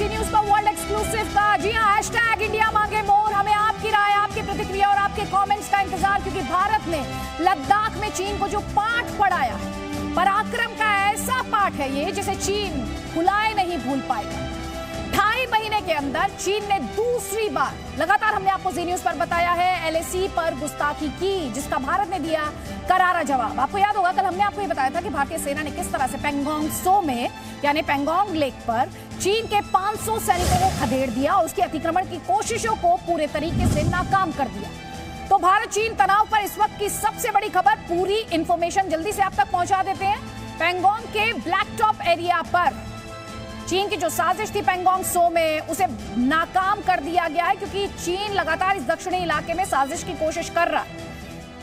जी news का world exclusive का। जी हाँ, हैशटैग इंडिया मांगे मोर। हमें आपकी राय, आपकी प्रतिक्रिया और आपके कमेंट्स का इंतजार, क्योंकि भारत ने लद्दाख में चीन को जो पाठ पढ़ाया है, पराक्रम का ऐसा पाठ है ये जिसे चीन भुलाए नहीं भूल पाएगा। 2.5 महीने के अंदर चीन ने दूसरी बार, लगातार हमने आपको जी न्यूज पर बताया है, LAC पर गुस्ताखी की, जिसका भारत ने दिया करारा जवाब। आपको याद होगा कल हमने आपको ये बताया था कि भारतीय सेना ने किस तरह से पेंगोंग सो में यानी पेंगोंग लेक पर चीन के 500 सैनिकों को खदेड़ दिया और उसके अतिक्रमण की कोशिशों को पूरे तरीके से नाकाम कर दिया। तो भारत चीन तनाव पर इस वक्त की सबसे बड़ी खबर, पूरी इंफॉर्मेशन जल्दी से आप तक पहुंचा देते हैं। पेंगोंग के ब्लैक टॉप एरिया पर चीन की जो साजिश थी पेंगोंग सो में, उसे नाकाम कर दिया गया है, क्योंकि चीन लगातार इस दक्षिणी इलाके में साजिश की कोशिश कर रहा है।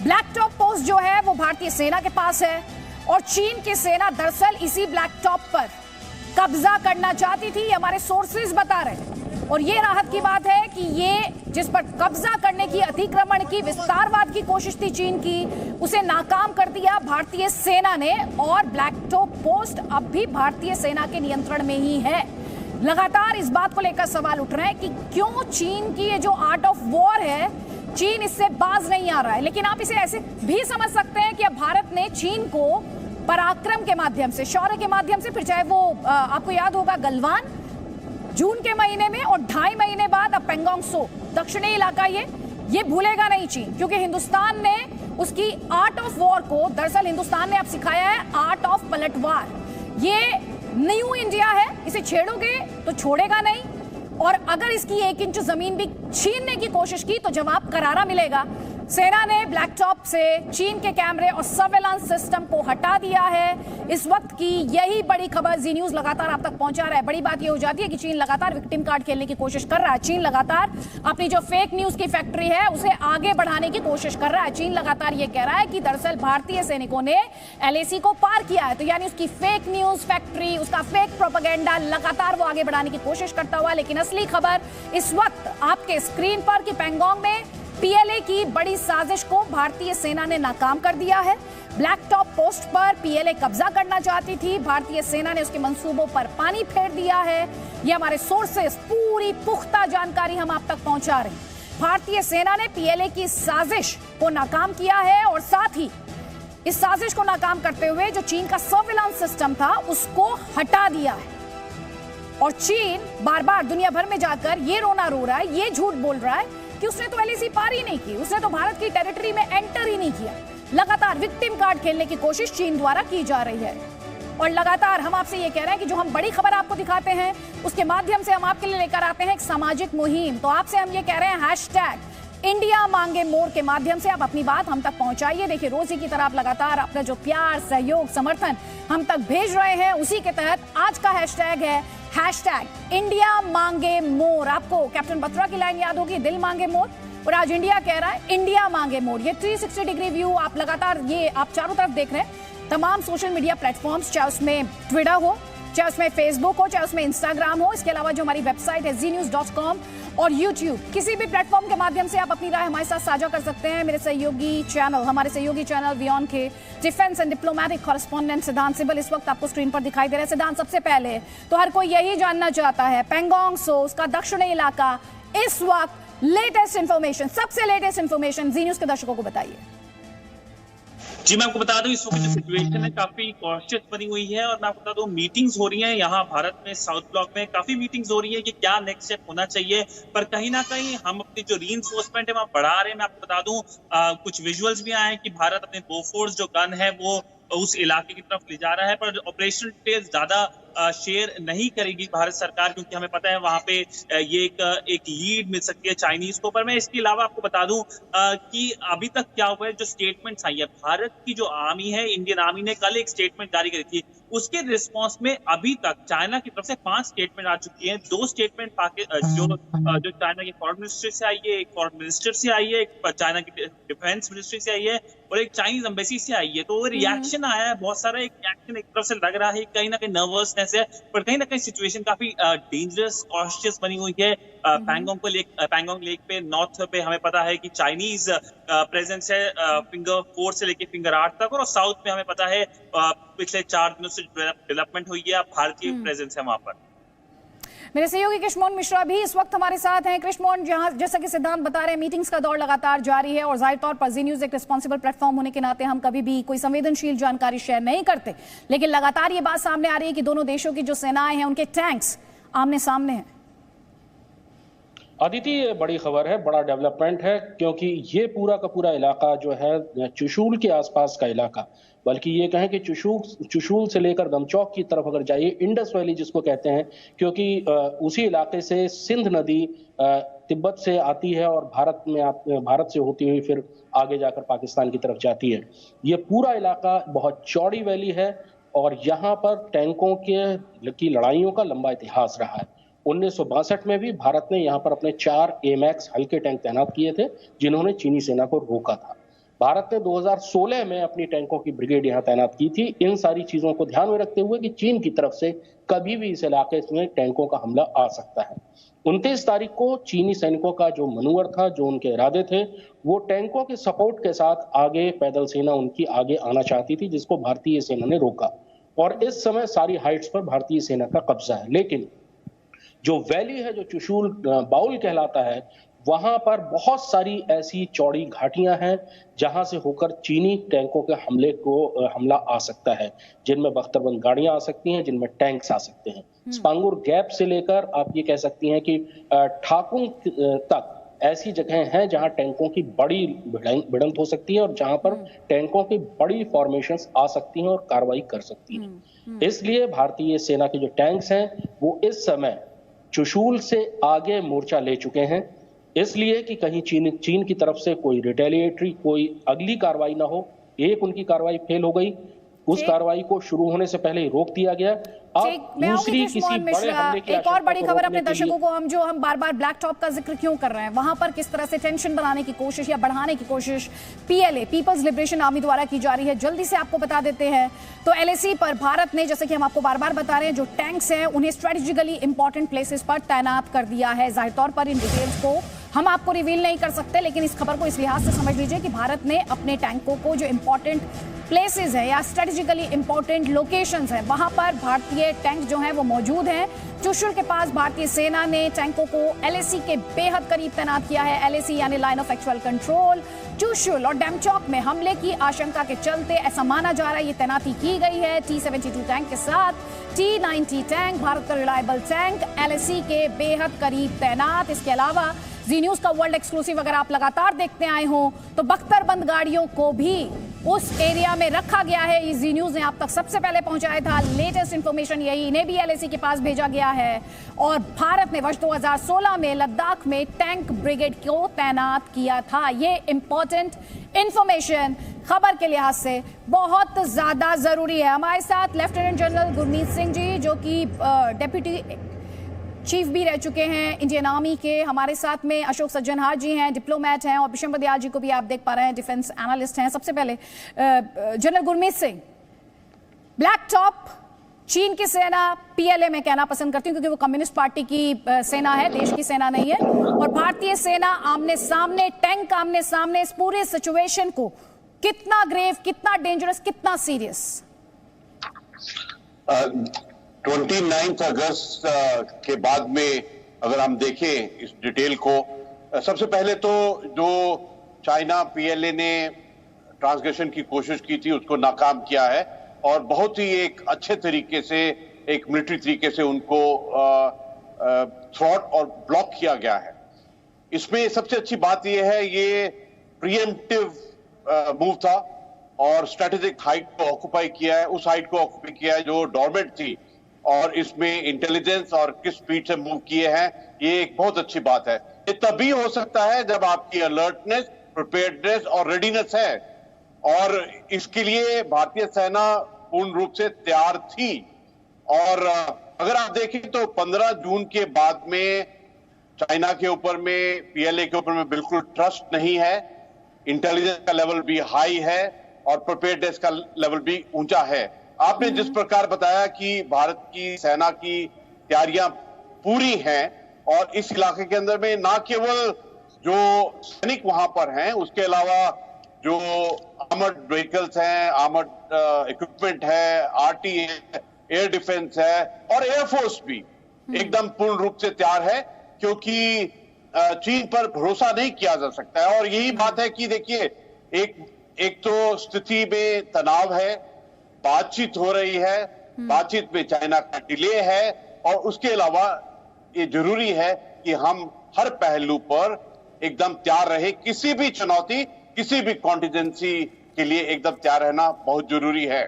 ब्लैक टॉप पोस्ट जो है वो भारतीय सेना के पास है और चीन की सेना दरअसल इसी ब्लैक टॉप पर कब्जा करना चाहती थी, हमारे सोर्सेज बता रहे हैं। और ये राहत की बात है कि ये जिस पर कब्जा करने की, अतिक्रमण की, विस्तारवाद की कोशिश थी चीन की, उसे नाकाम कर दिया भारतीय सेना ने। और ब्लैक टॉप पोस्ट अब भी भारतीय सेना के नियंत्रण में ही है। लगातार इस बात को लेकर सवाल उठ रहे हैं कि क्यों चीन की ये जो आर्ट ऑफ वॉर है, चीन इससे बाज नहीं आ रहा है। लेकिन आप इसे ऐसे भी समझ सकते हैं कि अब भारत ने चीन को पराक्रम के माध्यम से, शौर्य के माध्यम से, फिर चाहे वो आपको याद होगा गलवान जून के महीने में और 2.5 महीने बाद अब पेंगोंग सो, दक्षिणी इलाका, ये भूलेगा नहीं चीन, क्योंकि हिंदुस्तान ने उसकी आर्ट ऑफ वॉर को, दरअसल हिंदुस्तान ने अब सिखाया है आर्ट ऑफ पलटवार। ये न्यू इंडिया है, इसे छेड़ोगे तो छोड़ेगा नहीं, और अगर इसकी 1 इंच जमीन भी छीनने की कोशिश की तो जवाब करारा मिलेगा। सेना ने ब्लैक टॉप से चीन के कैमरे और सर्वेलांस सिस्टम को हटा दिया है। इस वक्त की यही बड़ी खबर जी न्यूज लगातार आप तक पहुंचा रहा है। बड़ी बात यह हो जाती है कि चीन लगातार विक्टिम कार्ड खेलने की कोशिश कर रहा है। चीन लगातार अपनी जो फेक न्यूज की फैक्ट्री है उसे आगे बढ़ाने की कोशिश कर रहा है। चीन लगातार ये कह रहा है कि दरअसल भारतीय सैनिकों ने LAC को पार किया है, तो यानी उसकी फेक न्यूज फैक्ट्री, उसका फेक प्रोपेगेंडा लगातार वो आगे बढ़ाने की कोशिश करता हुआ। लेकिन असली खबर इस वक्त आपके स्क्रीन पर कि पेंगोंग में PLA की बड़ी साजिश को भारतीय सेना ने नाकाम कर दिया है। ब्लैक टॉप पोस्ट पर PLA कब्जा करना चाहती थी, भारतीय सेना ने उसके मंसूबों पर पानी फेर दिया है। ये हमारे सोर्सेस, पूरी पुख्ता जानकारी हम आप तक पहुंचा रहे हैं। भारतीय सेना ने PLA की साजिश को नाकाम किया है और साथ ही इस साजिश को नाकाम करते हुए जो चीन का सर्विलांस सिस्टम था उसको हटा दिया है। और चीन बार बार दुनिया भर में जाकर ये रोना रो रहा है, ये झूठ बोल रहा है कि उसने तो LAC पार ही नहीं की, उसने तो भारत की टेरिटरी में एंटर ही नहीं किया। लगातार विक्टिम कार्ड खेलने की कोशिश चीन द्वारा की जा रही है। और लगातार हम आपसे ये कह रहे हैं कि जो हम बड़ी खबर आपको दिखाते हैं उसके माध्यम से हम आपके लिए लेकर आते हैं एक सामाजिक मुहिम। तो आपसे हम ये कह रहे हैं हैशटैग इंडिया मांगे मोर के माध्यम से आप अपनी बात हम तक पहुंचाइए। देखिए, रोजी की तरह आप लगातार अपना जो प्यार, सहयोग, समर्थन हम तक भेज रहे हैं, उसी के तहत आज का हैशटैग है हैशटैग इंडिया मांगे मोर। आपको कैप्टन बत्रा की लाइन याद होगी, दिल मांगे मोर, और आज इंडिया कह रहा है इंडिया मांगे मोर। ये 360 डिग्री व्यू आप लगातार, ये आप चारों तरफ देख रहे हैं। तमाम सोशल मीडिया प्लेटफॉर्म्स, चाहे उसमें ट्विटर हो, चाहे उसमें फेसबुक हो, चाहे उसमें इंस्टाग्राम हो, इसके अलावा जो हमारी वेबसाइट है znews.com और यूट्यूब, किसी भी प्लेटफॉर्म के माध्यम से आप अपनी राय हमारे साथ साझा कर सकते हैं। मेरे सहयोगी चैनल, हमारे सहयोगी चैनल वियॉन के डिफेंस एंड डिप्लोमेटिक कॉरेस्पॉन्डेंट सिद्धांत सिबल इस वक्त आपको स्क्रीन पर दिखाई दे रहे हैं। सिद्धांत, सबसे पहले तो हर कोई यही जानना चाहता है, पेंगोंग सो, उसका दक्षिणी इलाका, इस वक्त लेटेस्ट इंफॉर्मेशन, सबसे लेटेस्ट इंफॉर्मेशन जी न्यूज के दर्शकों को बताइए। जी, मैं आपको बता दूं इस वक्त जो सिचुएशन है काफी कॉन्शियस बनी हुई है, और मैं आपको बता दूं मीटिंग्स हो रही हैं यहाँ भारत में, साउथ ब्लॉक में काफी मीटिंग्स हो रही है कि क्या नेक्स्ट स्टेप होना चाहिए। पर कहीं ना कहीं हम अपनी जो रीइंफोर्समेंट है वहाँ बढ़ा रहे हैं। मैं आपको बता दूं कुछ विजुअल्स भी आए हैं कि भारत अपने बोफोर्स जो गन है वो उस इलाके की तरफ ले जा रहा है, पर ऑपरेशनल डिटेल्स ज्यादा शेयर नहीं करेगी भारत सरकार, क्योंकि हमें पता है वहां पे ये एक लीड मिल सकती है चाइनीज को। पर मैं इसके अलावा आपको बता दूं कि अभी तक क्या हुआ है, जो स्टेटमेंट्स आई है, भारत की जो आर्मी है, इंडियन आर्मी ने कल एक स्टेटमेंट जारी करी थी, उसके रिस्पॉन्स में अभी तक चाइना की तरफ से 5 स्टेटमेंट आ चुकी हैं। 2 स्टेटमेंट जो चाइना की फॉरेन मिनिस्ट्री से आई है, एक फॉरेन मिनिस्टर से आई है, एक चाइना की डिफेंस मिनिस्ट्री से आई है और एक चाइनीज एम्बेसी से आई है। तो रिएक्शन आया है बहुत सारा, एक रिएक्शन एक तरफ से लग रहा है कहीं ना कहीं नर्वसनेस है, पर कहीं ना कहीं सिचुएशन काफी डेंजरस, कॉन्शियस बनी हुई है। पैंगोंग लेक पे नॉर्थ पे हमें पता है कि चाइनीज प्रेजेंस है फिंगर 4 से लेके फिंगर 8 तक, और साउथ में हमें पता है पिछले 4 दिनों से डेवलपमेंट हुई है, भारतीय प्रेजेंस है वहां पर। मेरे सहयोगी कृष्णमोहन मिश्रा भी इस वक्त हमारे साथ हैं। कृष्णमोहन, जैसा कि सिद्धांत बता रहे हैं, मीटिंग्स का दौर लगातार जारी है और जाहिर तौर पर जी न्यूज़ एक रिस्पॉन्सिबल प्लेटफॉर्म होने के नाते हम कभी भी कोई संवेदनशील जानकारी शेयर नहीं करते, लेकिन लगातार ये बात सामने आ रही है कि दोनों देशों की जो सेनाएं हैं उनके टैंक्स आमने सामने हैं। अदिति, ये बड़ी खबर है, बड़ा डेवलपमेंट है, क्योंकि ये पूरा का पूरा इलाका जो है चुशूल के आसपास का इलाका, बल्कि ये कहें कि चुशूल से लेकर गमचौक की तरफ अगर जाइए, इंडस वैली जिसको कहते हैं, क्योंकि उसी इलाके से सिंध नदी तिब्बत से आती है और भारत से होती हुई फिर आगे जाकर पाकिस्तान की तरफ जाती है। ये पूरा इलाका बहुत चौड़ी वैली है और यहाँ पर टैंकों की लड़ाइयों का लंबा इतिहास रहा है। 1962 में भी भारत ने यहाँ पर अपने 4 एमैक्स हल्के टैंक तैनात किए थे, जिन्होंने चीनी सेना को रोका था। भारत ने 2016 में अपनी टैंकों की ब्रिगेड यहाँ तैनात की थी। इन सारी चीजों को ध्यान में रखते हुए कि चीन की तरफ से कभी भी इस इलाके में टैंकों का हमला आ सकता है। 29 तारीख को चीनी सैनिकों का जो मनूवर था, जो उनके इरादे थे, वो टैंकों के सपोर्ट के साथ आगे पैदल सेना उनकी आगे आना चाहती थी, जिसको भारतीय सेना ने रोका। और इस समय सारी हाइट्स पर भारतीय सेना का कब्जा है। लेकिन जो वैली है, जो चुशूल बाउल कहलाता है, वहां पर बहुत सारी ऐसी चौड़ी घाटियां हैं जहां से होकर चीनी टैंकों के हमला आ सकता है, जिनमें बख्तरबंद गाड़ियां आ सकती हैं, जिनमें टैंक्स आ सकते हैं। स्पांगुर गैप से लेकर आप ये कह सकती हैं कि ठाकुंग तक ऐसी जगह हैं जहां टैंकों की बड़ी भिड़ंत हो सकती है और जहां पर टैंकों की बड़ी फॉर्मेशंस आ सकती हैं और कार्रवाई कर सकती हैं। इसलिए भारतीय सेना के जो टैंक्स हैं वो इस समय चुशूल से आगे मोर्चा ले चुके हैं, इसलिए कि कहीं चीन की तरफ से कोई रिटेलिएटरी, कोई अगली कार्रवाई ना हो। एक उनकी कार्रवाई फेल हो गई, उस कार्रवाई को शुरू होने से पहले ही रोक दिया गया। अब दूसरी किसी बड़े हमले की एक और बड़ी खबर अपने दर्शकों को हम बार बार ब्लैक टॉप का जिक्र क्यों कर रहे हैं, वहां पर किस तरह से टेंशन बनाने की कोशिश या बढ़ाने की कोशिश पीएलए, पीपल्स लिबरेशन आर्मी द्वारा की जा रही है, जल्दी से आपको बता देते हैं। तो एलएसी पर भारत ने, जैसे कि हम आपको बार बार बता रहे हैं, जो टैंक्स हैं उन्हें स्ट्रेटेजिकली इंपॉर्टेंट प्लेसेस पर तैनात कर दिया है। जाहिर तौर पर इन डिटेल्स को हम आपको रिवील नहीं कर सकते, लेकिन इस खबर को इस लिहाज से समझ लीजिए कि भारत ने अपने टैंकों को जो इंपॉर्टेंट प्लेसेस है या स्ट्रेटेजिकली इंपॉर्टेंट लोकेशंस हैं, वहां पर भारतीय टैंक जो हैं वो मौजूद हैं। चुशूल के पास भारतीय सेना ने टैंकों को एलएसी के बेहद करीब तैनात किया है। एलएसी यानी line of actual control. Chushul और डैमचौक में हमले की आशंका के चलते ऐसा माना जा रहा है ये तैनाती की गई है T-72 टैंक के साथ। T-90 टैंक, भारत का रिलायबल टैंक, एलएसी के बेहद करीब तैनात। इसके अलावा जी न्यूज का वर्ल्ड एक्सक्लूसिव अगर आप लगातार देखते आए हो तो बख्तरबंद गाड़ियों को भी उस एरिया में रखा गया है। ये जी न्यूज ने आप तक सबसे पहले पहुंचाया था। लेटेस्ट इंफॉर्मेशन यही, इन्हें भी एलएसी के पास भेजा गया है। और भारत ने वर्ष 2016 में लद्दाख में टैंक ब्रिगेड को तैनात किया था। ये इंपॉर्टेंट इंफॉर्मेशन खबर के लिहाज से बहुत ज्यादा जरूरी है। हमारे साथ लेफ्टिनेंट जनरल गुरमीत सिंह जी, जो कि डेप्यूटी चीफ भी रह चुके हैं इंडियन आर्मी के, हमारे साथ में अशोक सज्जनहार जी हैं, डिप्लोमेट हैं, और बिशंबर दयाल जी को भी आप देख पा रहे हैं, डिफेंस एनालिस्ट हैं। सबसे पहले general Gurmeet Singh, black top चीन की सेना, पीएलए में कहना पसंद करती हूँ क्योंकि वो कम्युनिस्ट पार्टी की सेना है, देश की सेना नहीं है, और भारतीय सेना आमने सामने, टैंक आमने सामने, इस पूरे सिचुएशन को कितना ग्रेव, कितना डेंजरस, कितना सीरियस? 29 अगस्त के बाद में अगर हम देखें इस डिटेल को, सबसे पहले तो जो चाइना पीएलए ने ट्रांसग्रेशन की कोशिश की थी उसको नाकाम किया है और बहुत ही एक अच्छे तरीके से, एक मिलिट्री तरीके से उनको थ्रॉट और ब्लॉक किया गया है। इसमें सबसे अच्छी बात यह है, ये प्रीएम्प्टिव मूव था और स्ट्रेटेजिक हाइट को ऑक्युपाई किया है, उस हाइट को ऑक्युपाई किया है जो डॉर्मेंट थी, और इसमें इंटेलिजेंस और किस स्पीड से मूव किए हैं, ये एक बहुत अच्छी बात है। ये तभी हो सकता है जब आपकी अलर्टनेस, प्रिपेयर्डनेस और रेडीनेस है, और इसके लिए भारतीय सेना पूर्ण रूप से तैयार थी। और अगर आप देखें तो 15 जून के बाद में चाइना के ऊपर में, पीएलए के ऊपर में बिल्कुल ट्रस्ट नहीं है, इंटेलिजेंस का लेवल भी हाई है और प्रिपेयर्डनेस का लेवल भी ऊंचा है। आपने जिस प्रकार बताया कि भारत की सेना की तैयारियां पूरी हैं और इस इलाके के अंदर में ना केवल जो सैनिक वहां पर हैं, उसके अलावा जो आर्मर्ड व्हीकल्स हैं, आर्मर्ड इक्विपमेंट है, आरटी है, एयर डिफेंस है और एयरफोर्स भी, एकदम पूर्ण रूप से तैयार है, क्योंकि चीन पर भरोसा नहीं किया जा सकता है। और यही बात है कि देखिए, एक तो स्थिति में तनाव है, बातचीत हो रही है, बातचीत में चाइना का डिले है, और उसके अलावा ये जरूरी है कि हम हर पहलू पर एकदम तैयार रहे। किसी भी चुनौती, किसी भी कॉन्टिजेंसी के लिए एकदम तैयार रहना बहुत जरूरी है।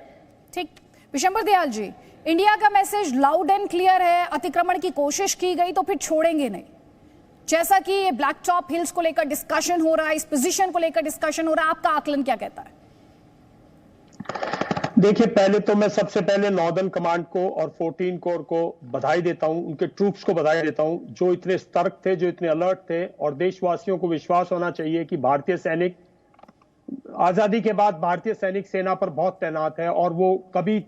ठीक, विशंबर दयाल जी, इंडिया का मैसेज लाउड एंड क्लियर है, अतिक्रमण की कोशिश की गई तो फिर छोड़ेंगे नहीं। जैसा कि ये ब्लैक टॉप हिल्स को लेकर डिस्कशन हो रहा है, इस पोजीशन को लेकर डिस्कशन हो रहा है, आपका आकलन क्या कहता है? देखिए, पहले तो मैं सबसे पहले नॉर्दर्न कमांड को और 14 कोर को बधाई देता हूं, उनके ट्रूप्स को बधाई देता हूं, जो इतने सतर्क थे, जो इतने अलर्ट थे। और देशवासियों को विश्वास होना चाहिए कि भारतीय सैनिक आजादी के बाद भारतीय सैनिक सेना पर बहुत तैनात है, और वो कभी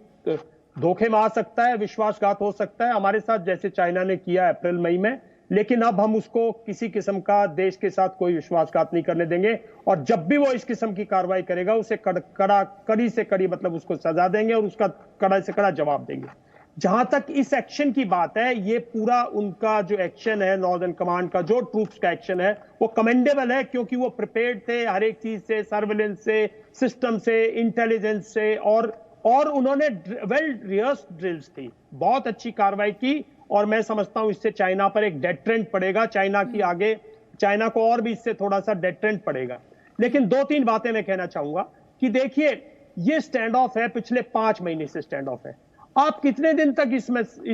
धोखे में आ सकता है, विश्वासघात हो सकता है हमारे साथ, जैसे चाइना ने किया अप्रैल मई में। लेकिन अब हम उसको किसी किस्म का देश के साथ कोई विश्वासघात नहीं करने देंगे, और जब भी वो इस किस्म की कार्रवाई करेगा उसे कड़ी से कड़ी मतलब उसको सजा देंगे और उसका कड़ा से कड़ा जवाब देंगे। जहां तक इस एक्शन की बात है, ये पूरा उनका जो एक्शन है, नॉर्दर्न कमांड का जो ट्रूप्स का एक्शन है, वो कमेंडेबल है, क्योंकि वो प्रिपेयर्ड थे हर एक चीज से, सर्विलेंस से, सिस्टम से, इंटेलिजेंस से, और उन्होंने वेल रिहर्स्ड ड्रिल्स थी, बहुत अच्छी कार्रवाई की। और मैं समझता हूं इससे चाइना पर एक डेटरेंट पड़ेगा, चाइना को और भी इससे थोड़ा सा डेटरेंट पड़ेगा। लेकिन 2-3 बातें मैं कहना चाहूंगा कि देखिए, ये स्टैंड ऑफ है, पिछले 5 महीने से स्टैंड ऑफ है। आप कितने दिन तक इस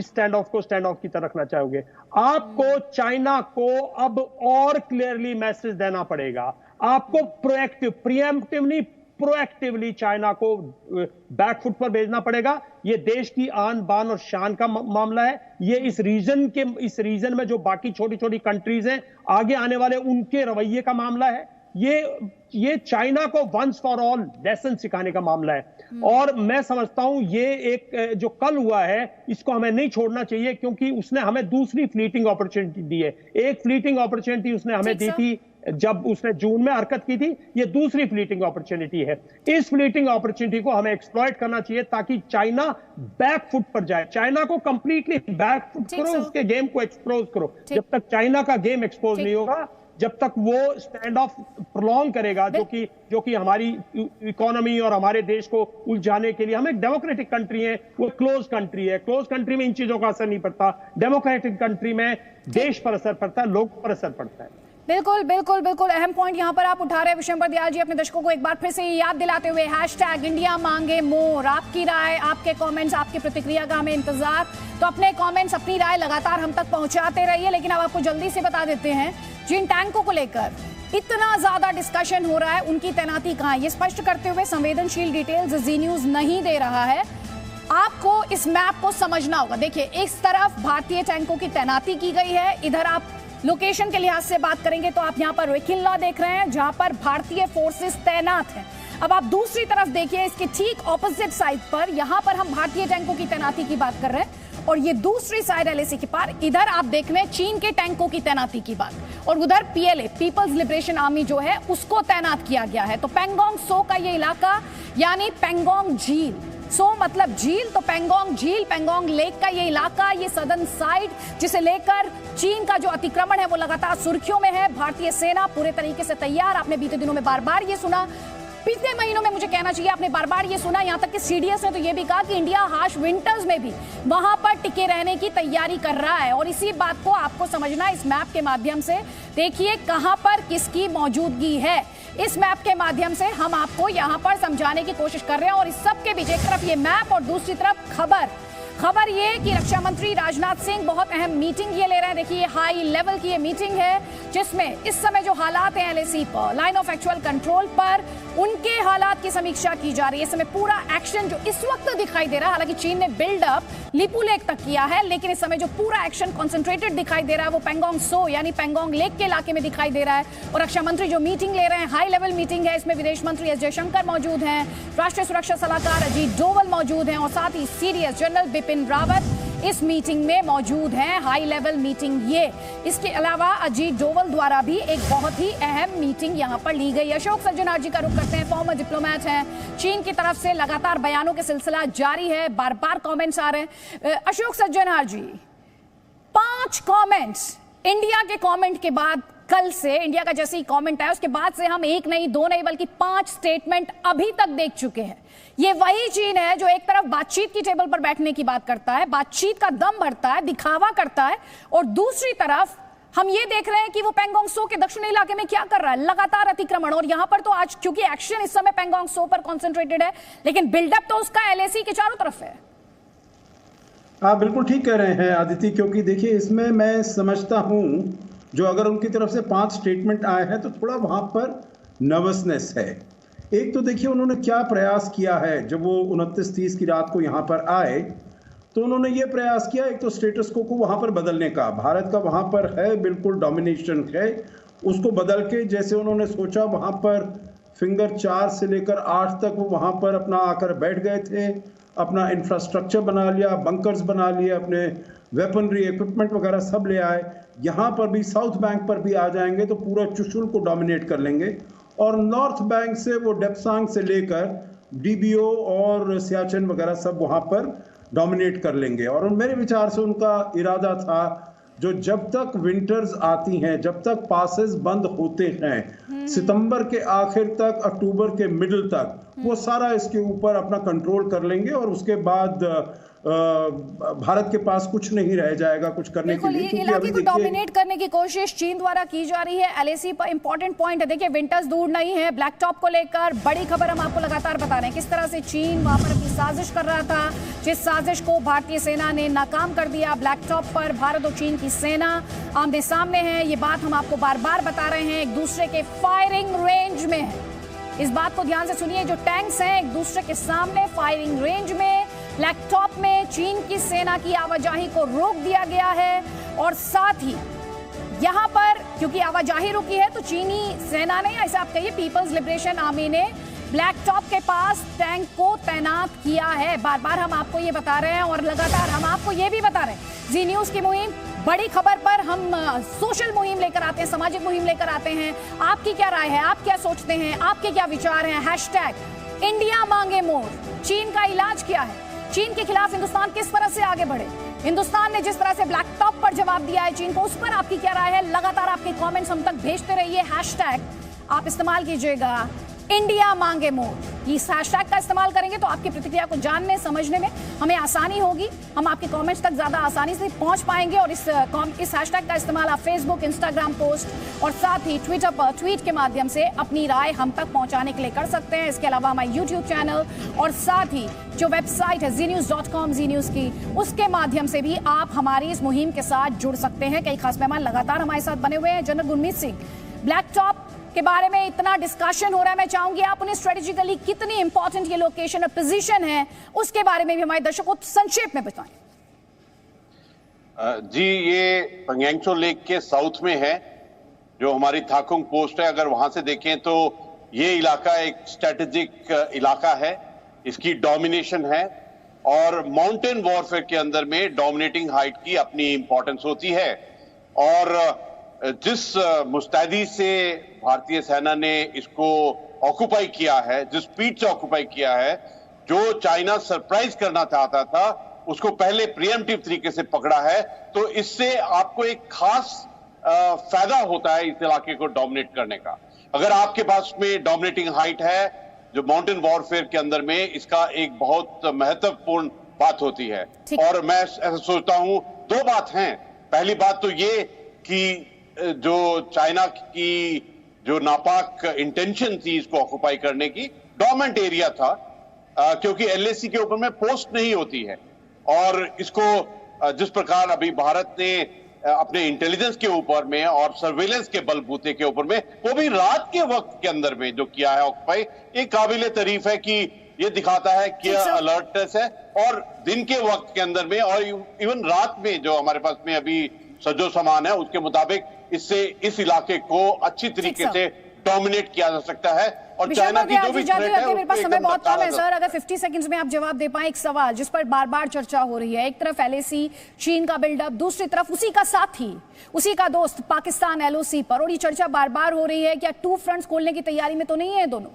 स्टैंड ऑफ की तरह रखना चाहोगे? आपको चाइना को अब और क्लियरली मैसेज देना पड़ेगा। आपको प्रिएम्प्टिव नहीं, प्रोएक्टिवली चाइना को बैकफुट पर भेजना पड़ेगा। ये देश की आन बान और शान का मामला है। ये इस रीजन में जो बाकी छोटी छोटी कंट्रीज हैं, आगे आने वाले उनके रवैये का मामला है। ये चाइना को वंस फॉर ऑल लेसन सिखाने का मामला है। और मैं समझता हूं ये एक जो कल हुआ है, इसको हमें नहीं छोड़ना चाहिए, क्योंकि उसने हमें दूसरी फ्लीटिंग अपॉर्चुनिटी दी है। एक फ्लीटिंग अपॉर्चुनिटी उसने हमें दी थी जब उसने जून में हरकत की थी, ये दूसरी फ्लीटिंग अपॉर्चुनिटी है। इस फ्लीटिंग अपॉर्चुनिटी को हमें एक्सप्लॉइट करना चाहिए, ताकि चाइना बैकफुट पर जाए। चाइना को कंप्लीटली बैकफुट करो, उसके गेम को एक्सपोज करो। जब तक चाइना का गेम एक्सपोज नहीं होगा, जब तक वो स्टैंड ऑफ प्रोलॉन्ग करेगा, जो कि हमारी इकोनॉमी और हमारे देश को उलझाने के लिए, हम एक डेमोक्रेटिक कंट्री है, वो क्लोज कंट्री है। क्लोज कंट्री में इन चीजों का असर नहीं पड़ता, डेमोक्रेटिक कंट्री में देश पर असर पड़ता है, लोग पर असर पड़ता है। बिल्कुल बिल्कुल बिल्कुल अहम पॉइंट यहां पर आप उठा रहे हैं विशंबर दयाल जी, अपने दर्शकों को एक बार फिर से याद दिलाते हुए, हैशटैग इंडिया मांगे मोर। आपकी राय, आपके कमेंट्स, आपकी प्रतिक्रिया का हमें इंतजार। तो अपने कमेंट्स, अपनी राय लगातार हम तक पहुंचाते रहिए। लेकिन अब आपको जल्दी से बता देते हैं, जिन टैंकों को लेकर इतना ज्यादा डिस्कशन हो रहा है, उनकी तैनाती कहां है, ये स्पष्ट करते हुए संवेदनशील डिटेल्स जी न्यूज नहीं दे रहा है। आपको इस मैप को समझना होगा। देखिए, इस तरफ भारतीय टैंकों की तैनाती की गई है, इधर आप लोकेशन के लिहाज से बात करेंगे तो आप यहां पर रोहिल्ला देख रहे हैं, जहां पर भारतीय फोर्सेस तैनात हैं। अब आप दूसरी तरफ देखिए, इसके ठीक ऑपोजिट साइड पर, यहां पर हम भारतीय टैंकों की तैनाती की बात कर रहे हैं, और ये दूसरी साइड एलएसी के पार, इधर आप देख रहे हैं चीन के टैंकों की तैनाती की बात, और उधर पीएलए, पीपल्स लिबरेशन आर्मी जो है, उसको तैनात किया गया है। तो पेंगोंग सो का ये इलाका, यानी पेंगोंग झील, सो मतलब झील, तो पेंगोंग झील, पेंगोंग लेक का ये इलाका, ये सदर्न साइड, जिसे लेकर चीन का जो अतिक्रमण है वो लगातार सुर्खियों में है। भारतीय सेना पूरे तरीके से तैयार। आपने बीते दिनों में बार बार ये सुना, पिछले महीनों में मुझे कहना चाहिए आपने बार बार ये सुना, यहां तक कि सीडीएस ने तो ये भी कहा कि इंडिया हार्श विंटर्स में भी वहां पर टिके रहने की तैयारी कर रहा है। और इसी बात को आपको समझना इस मैप के माध्यम से। देखिए कहां पर किसकी मौजूदगी है, इस मैप के माध्यम से हम आपको यहां पर समझाने की कोशिश कर रहे हैं। और इस सब के बीच एक तरफ ये मैप और दूसरी तरफ खबर ये कि रक्षा मंत्री राजनाथ सिंह बहुत अहम मीटिंग ये ले रहे हैं। देखिए, हाई लेवल की ये मीटिंग है, जिसमें इस समय जो हालात हैं एलएसी पर, लाइन ऑफ एक्चुअल कंट्रोल पर, उनके हालात की समीक्षा की जा रही है। इस समय पूरा एक्शन जो इस वक्त दिखाई दे रहा है, हालांकि चीन ने बिल्डअप लिपू लेक तक किया है, लेकिन इस समय जो पूरा एक्शन कॉन्सेंट्रेटेड दिखाई दे रहा है वो पेंगोंग सो यानी पेंगोंग लेक के इलाके में दिखाई दे रहा है। और रक्षा मंत्री जो मीटिंग ले रहे हैं, हाई लेवल मीटिंग है, इसमें विदेश मंत्री एस जयशंकर मौजूद हैं, राष्ट्रीय सुरक्षा सलाहकार अजीत डोवल मौजूद हैं, और साथ ही सीडीएस जनरल बिपिन रावत इस मीटिंग में मौजूद हैं। हाई लेवल मीटिंग ये, इसके अलावा अजीत डोवल द्वारा भी एक बहुत ही अहम मीटिंग यहां पर ली गई। अशोक सज्जनहार जी का रुख करते हैं, फॉर्मर डिप्लोमेट हैं। चीन की तरफ से लगातार बयानों के सिलसिला जारी है, बार बार कमेंट्स आ रहे हैं। अशोक सज्जनहार जी, 5 कमेंट्स इंडिया के कमेंट के बाद, कल से इंडिया का जैसे ही कमेंट आया उसके बाद से हम 1 नहीं 2 नहीं बल्कि 5 स्टेटमेंट अभी तक देख चुके हैं। ये वही चीन है जो एक तरफ बातचीत की टेबल पर बैठने की बात करता है, बातचीत का दम भरता है, दिखावा करता है, और दूसरी तरफ हम ये देख रहे हैं कि वो पैंगोंग त्सो के दक्षिणी इलाके में क्या कर रहा है, लगातार अतिक्रमण। और यहां पर तो आज क्योंकि एक्शन इस समय पैंगोंग त्सो पर कॉन्सेंट्रेटेड है, लेकिन बिल्डअप तो उसका एलएसी के चारों तरफ है। आप बिल्कुल ठीक कह रहे हैं आदित्य, क्योंकि देखिए इसमें मैं समझता हूं जो अगर उनकी तरफ से 5 स्टेटमेंट आए हैं तो थोड़ा वहां पर नर्वसनेस है। एक तो देखिए उन्होंने क्या प्रयास किया है, जब वो 29-30 की रात को यहाँ पर आए तो उन्होंने ये प्रयास किया, एक तो स्टेटस को वहाँ पर बदलने का, भारत का वहाँ पर है बिल्कुल डोमिनेशन है, उसको बदल के जैसे उन्होंने सोचा वहाँ पर फिंगर 4 से लेकर 8 तक वो वहाँ पर अपना आकर बैठ गए थे, अपना इंफ्रास्ट्रक्चर बना लिया, बंकर्स बना लिए, अपने वेपनरी इक्विपमेंट वगैरह सब ले आए। यहाँ पर भी साउथ बैंक पर भी आ जाएंगे तो पूरा चुशुल को डोमिनेट कर लेंगे, और नॉर्थ बैंक से वो डेप्सांग से लेकर डीबीओ और सियाचिन वगैरह सब वहाँ पर डोमिनेट कर लेंगे। और मेरे विचार से उनका इरादा था जो जब तक विंटर्स आती हैं, जब तक पासेस बंद होते हैं, सितंबर के आखिर तक, अक्टूबर के मिडिल तक, वो सारा इसके ऊपर अपना कंट्रोल कर लेंगे और उसके बाद भारत के पास कुछ नहीं रह जाएगा कुछ करने के लिए। इलाके को डोमिनेट करने की कोशिश चीन द्वारा की जा रही है। एलएसी पर इंपॉर्टेंट पॉइंट है, देखिए विंटर्स दूर नहीं है। ब्लैक टॉप को लेकर बड़ी खबर हम आपको लगातार बता रहे हैं, किस तरह से चीन वहां पर अपनी साजिश कर रहा था, जिस साजिश को भारतीय सेना ने नाकाम कर दिया। ब्लैक टॉप पर भारत और चीन की सेना आमने सामने है, ये बात हम आपको बार बार बता रहे हैं, एक दूसरे के फायरिंग रेंज में है। इस बात को ध्यान से सुनिए, जो टैंक्स हैं एक दूसरे के सामने फायरिंग रेंज में। लैपटॉप में चीन की सेना की आवाजाही को रोक दिया गया है, और साथ ही यहां पर क्योंकि आवाजाही रुकी है तो चीनी सेना ने, ऐसा आप कहिए पीपल्स लिबरेशन आर्मी ने ब्लैक टॉप के पास टैंक को तैनात किया है। बार बार हम आपको ये बता रहे हैं और लगातार हम आपको ये भी बता रहे हैं, जी न्यूज की मुहिम, बड़ी खबर पर हम सोशल मुहिम लेकर आते हैं, सामाजिक मुहिम लेकर आते हैं। आपकी क्या राय है, आप क्या सोचते हैं, आपके क्या विचार हैं? हैशटैग इंडिया मांगे मोर। चीन का इलाज क्या है? चीन के खिलाफ हिंदुस्तान किस तरह से आगे बढ़े? हिंदुस्तान ने जिस तरह से ब्लैक टॉप पर जवाब दिया है चीन को, उस पर आपकी क्या राय है? लगातार आपके कमेंट्स हम तक भेजते रहिए। हैशटैग आप इस्तेमाल कीजिएगा इंडिया मांगे मोर। इस हैशटैग का इस्तेमाल करेंगे तो आपकी प्रतिक्रिया को जानने समझने में हमें आसानी होगी, हम आपके कमेंट्स तक ज्यादा आसानी से पहुंच पाएंगे। और इस हैशटैग का इस्तेमाल आप फेसबुक, इंस्टाग्राम पोस्ट और साथ ही ट्विटर पर ट्वीट के माध्यम से अपनी राय हम तक पहुंचाने के लिए कर सकते हैं। इसके अलावा हमारे यूट्यूब चैनल और साथ ही जो वेबसाइट है znews.com, जी न्यूज की, उसके माध्यम से भी आप हमारी इस मुहिम के साथ जुड़ सकते हैं। कई खास मेहमान लगातार हमारे साथ बने हुए हैं। General Gurmeet Singh, black top के बारे में इतना डिस्कशन हो रहा है, मैं चाहूंगी आप उन्हें स्ट्रेटेजिकली कितनी इंपॉर्टेंट ये लोकेशन और पोजीशन है उसके बारे में भी हमारे दर्शकों को संक्षेप में बताएं। जी, ये पंगेंगचो लेक के साउथ में है, जो हमारी थाकुंग पोस्ट है। अगर वहां से देखें तो ये इलाका एक स्ट्रेटेजिक इलाका है, इसकी डोमिनेशन है, और माउंटेन वॉरफेयर के अंदर में डोमिनेटिंग हाइट की अपनी इंपॉर्टेंस होती है। और जिस मुस्तैदी से भारतीय सेना ने इसको ऑक्युपाई किया है, जिस स्पीड से ऑक्युपाई किया है, जो चाइना सरप्राइज करना चाहता था उसको पहले प्रिएम्प्टिव तरीके से पकड़ा है, तो इससे आपको एक खास फायदा होता है इस इलाके को डोमिनेट करने का। अगर आपके पास में डोमिनेटिंग हाइट है, जो माउंटेन वॉरफेयर के अंदर में इसका एक बहुत महत्वपूर्ण बात होती है। और मैं ऐसा सोचता हूं, 2 बात हैं। पहली बात तो ये कि जो चाइना की जो नापाक इंटेंशन थी इसको ऑक्युपाई करने की, डोमेंट एरिया था, क्योंकि एलएसी के ऊपर में पोस्ट नहीं होती है, और इसको जिस प्रकार अभी भारत ने अपने इंटेलिजेंस के ऊपर में और सर्वेलेंस के बलबूते के ऊपर में, वो भी रात के वक्त के अंदर में जो किया है ऑक्युपाई, ये काबिले तारीफ है कि ये दिखाता है कि अलर्टनेस है। और दिन के वक्त के अंदर में और इवन रात में जो हमारे पास में अभी सजो सामान है, उसके मुताबिक इससे इस इलाके को अच्छी तरीके से डोमिनेट किया जा सकता है। और चाइना की जो भी थ्रेट है, मेरे पास समय बहुत कम है सर, अगर 50 सेकंड्स में आप जवाब दे पाएं एक सवाल जिस पर बार बार चर्चा हो रही है। एक तरफ एलएसी चीन का बिल्डअप, दूसरी तरफ उसी का साथी, उसी का दोस्त पाकिस्तान एलओसी पर, और ये चर्चा बार बार हो रही है, क्या 2 फ्रंट्स खोलने की तैयारी में तो नहीं है दोनों?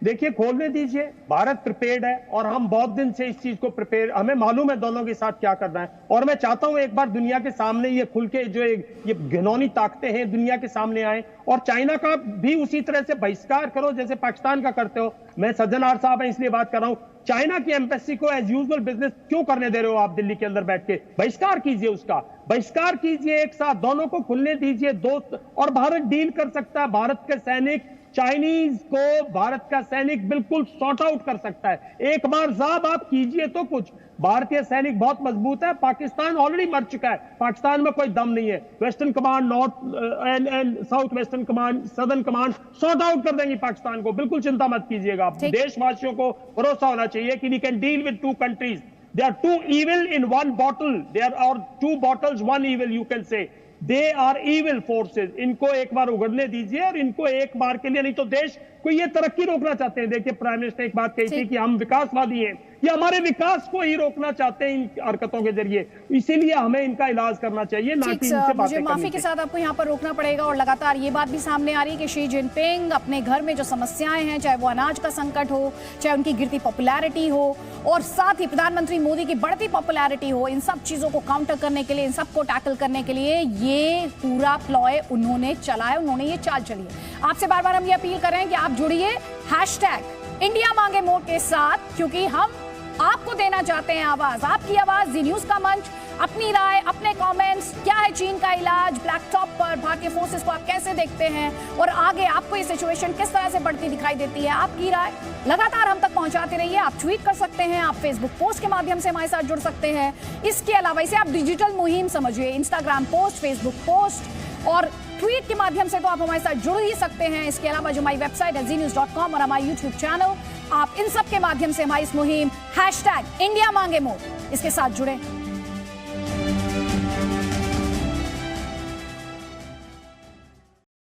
देखिए खोलने दीजिए, भारत प्रिपेयर्ड है और हम बहुत दिन से इस चीज को प्रिपेयर, हमें मालूम है दोनों के साथ क्या करना है। और मैं चाहता हूं एक बार दुनिया के सामने ये खुल के जो ये घिनौनी ताकतें हैं दुनिया के सामने आए, और चाइना का भी उसी तरह से बहिष्कार करो जैसे पाकिस्तान का करते हो। मैं सज्जनार साहब हैं इसलिए बात कर रहा हूं, चाइना की एम्बेसी को एज यूजुअल बिजनेस क्यों करने दे रहे हो आप दिल्ली के अंदर बैठ के? बहिष्कार कीजिए, उसका बहिष्कार कीजिए, एक साथ दोनों को खुलने दीजिए, दोस्त, और भारत डील कर सकता है। भारत के सैनिक चाइनीज को, भारत का सैनिक बिल्कुल सॉर्ट आउट कर सकता है। एक बार साहब आप कीजिए तो कुछ, भारतीय सैनिक बहुत मजबूत है, पाकिस्तान ऑलरेडी मर चुका है, पाकिस्तान में कोई दम नहीं है। Western command, north and south western command, southern command sort out कर देंगी पाकिस्तान को, बिल्कुल चिंता मत कीजिएगा। देशवासियों को भरोसा होना चाहिए कि we can deal with two countries, they are two evil in one bottle, they are or two bottles one evil, you can say they are evil forces. इनको एक बार उगड़ने दीजिए और इनको एक बार के लिए, नहीं तो देश को ये तरक्की रोकना चाहते हैं। देखिए प्राइम मिनिस्टर ने एक बात कही थी कि हम विकासवादी हैं, ये हमारे विकास को ही रोकना चाहते हैं इन हरकतों के जरिए, इसीलिए हमें इनका इलाज करना चाहिए, ना कि इनसे बातें करनी। माफी के साथ आपको यहाँ पर रोकना पड़ेगा। और लगातार ये बात भी सामने आ रही है कि शी जिनपिंग अपने घर में जो समस्याएं हैं, चाहे वो अनाज का संकट हो, चाहे उनकी गिरती पॉपुलैरिटी हो, और साथ ही प्रधानमंत्री मोदी की बढ़ती पॉपुलैरिटी हो, इन सब चीजों को काउंटर करने के लिए, इन सबको टैकल करने के लिए ये पूरा प्लॉय उन्होंने चलाया, उन्होंने ये चाल चली है। आपसे बार बार हम ये अपील कर रहे हैं कि आप जुड़िए हैशटैग इंडिया मांगे मोर के साथ, क्योंकि हम आपको देना चाहते हैं आवाज, आपकी आवाज, जी न्यूज का मंच, अपनी राय, अपने कमेंट्स, क्या है चीन का इलाज, ब्लैक टॉप पर भारतीय फोर्सेस को आप कैसे देखते हैं, और आगे आपको ये सिचुएशन किस तरह से बढ़ती दिखाई देती है, आपकी राय लगातार हम तक पहुंचाते रहिए। आप ट्वीट कर सकते हैं, आप फेसबुक पोस्ट के माध्यम से हमारे साथ जुड़ सकते हैं। इसके अलावा इसे आप डिजिटल मुहिम समझिए, इंस्टाग्राम पोस्ट, फेसबुक पोस्ट और ट्वीट के माध्यम से तो आप हमारे साथ जुड़ ही सकते हैं। इसके अलावा जो हमारी वेबसाइट है znews.com और हमारा यूट्यूब चैनल, आप इन सब के माध्यम से हमारी इस मुहिम हैशटैग इंडिया मांगे मोर इसके साथ जुड़े।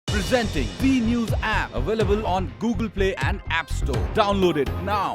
Presenting V News app, available on Google Play and App Store. Download it now.